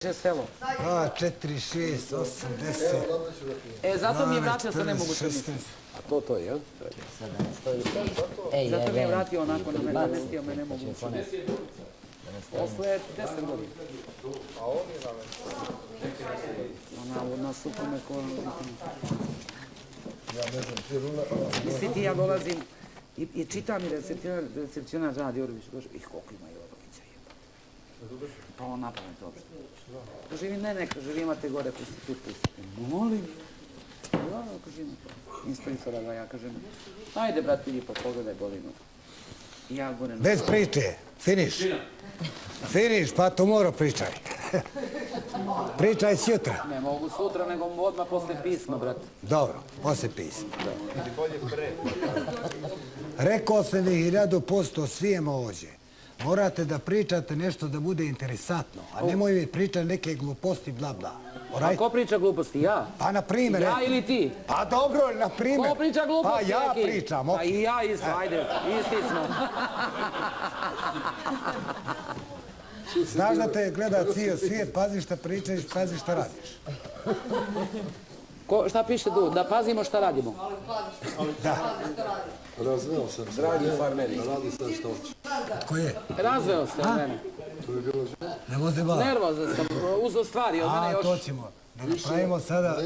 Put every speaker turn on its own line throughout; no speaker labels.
Selo.
4, 6, 8, 10.
Zato mi je vratio sa nemoguće misli. A to je, jel? Zato mi je vratio onako, namestio me nemoguće. Posle 10 godina. A on je namestio? Ona supa me ko...
Ja ne znam,
Misli ti, ja dolazim i čitam i recepcionar radi Orvić, ih koliko ima Jorovića jebate. Pa on napravim to opšte. Kaže mi, ne, kaže, imate gore, pusti tu, pustite. Molim. Ja, kaže mi to. Inspektora ga ja, kažem, ajde, brat, vidi, pa pogledaj bolinu. I ja gore...
Bez priče, finiš. Finiš, pa to mora pričaj. Pričaj sutra.
Ne mogu sutra, nego odmah posle pisma, brat.
Dobro, posle pisma. Rekao sam vi 1000% svijema ovdje. Morate da pričate nešto da bude interesantno, a nemoj mi pričati neke gluposti, bla bla.
A ko priča gluposti, ja?
Pa na primjer...
Ja ili ti?
Pa dobro, na primjer...
Ko priča gluposti,
Pa ja
neki?
pričam,
Pa i ja isto, ajde, isti smo.
Znaš da te gleda cijel svijet, pazi šta pričaš, pazi šta radiš.
Šta piše tu? Da pazimo šta radimo.
Da.
Razveo sam se.
Dragi farmeri.
Radi sad što hoće.
Ko je?
Razveo se od mene.
To je bilo...
Ne vozi bala.
Nervozan sam, uzeo stvari od mene
A,
još.
to ćemo. Da napravimo sada...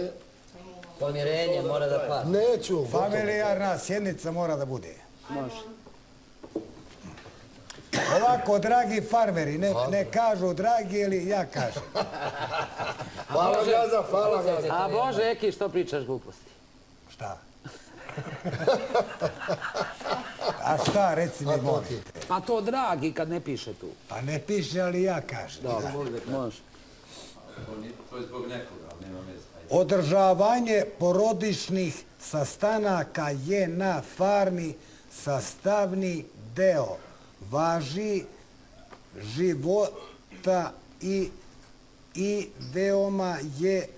Pomirenje mora da pa.
Neću.
Familijarna sjednica mora da bude.
Može.
Ovako, dragi farmeri, ne kažu dragi ili ja kažem.
Hvala Gaza, hvala Gaza.
A Bože, Eki, što pričaš gluposti?
Šta? A šta, reci mi, molim.
Pa to dragi kad ne piše tu.
Pa ne piše, ali ja kažem.
Može.
To je zbog nekoga, ali nema mjesta.
Održavanje porodičnih sastanaka je na farmi sastavni deo važi života i veoma je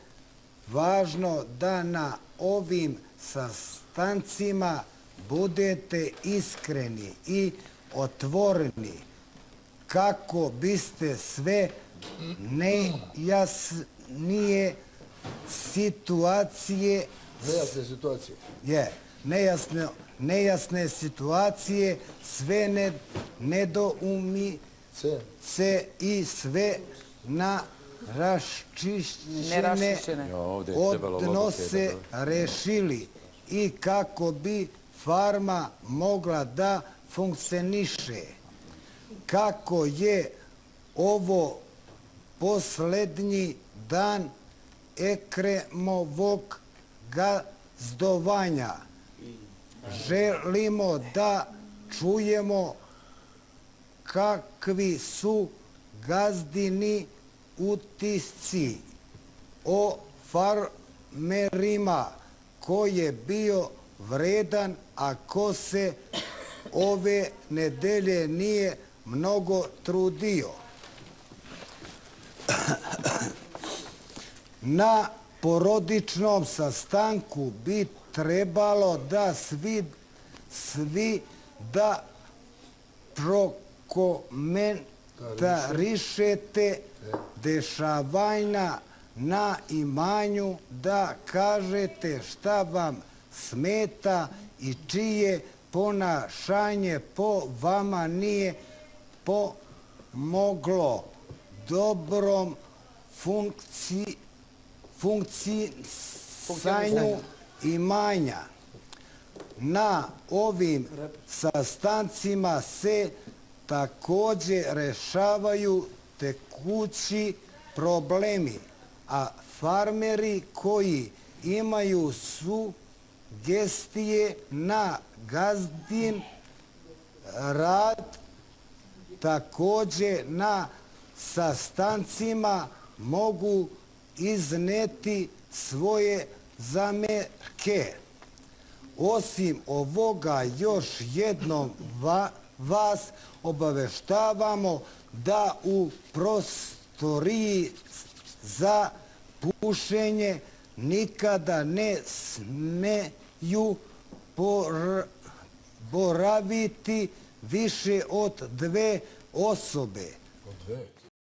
važno da na ovim sastancima budete iskreni i otvoreni kako biste sve nejasnije situacije nejasne situacije, sve nedoumice i sve neraščišćene odnose rešili i kako bi farma mogla da funkcioniše. Kako je ovo poslednji dan Ekremovog gazdovanja, želimo da čujemo kakvi su gazdini utisci o farmerima, ko je bio vredan, a ko se ove nedelje nije mnogo trudio. Na porodičnom sastanku bi trebalo da svi da prokomentarišete dešavanja na imanju, da kažete šta vam smeta i čije ponašanje po vama nije pomoglo dobrom funkcionisanju imanja. Na ovim sastancima se takođe rešavaju tekući problemi, a farmeri koji imaju sugestije na gazdin rad takođe na sastancima mogu izneti svoje zamerke. Osim ovoga, još jednom vas obaveštavamo da u prostoriji za pušenje nikada ne smeju boraviti više od 2 osobe.
Od 2?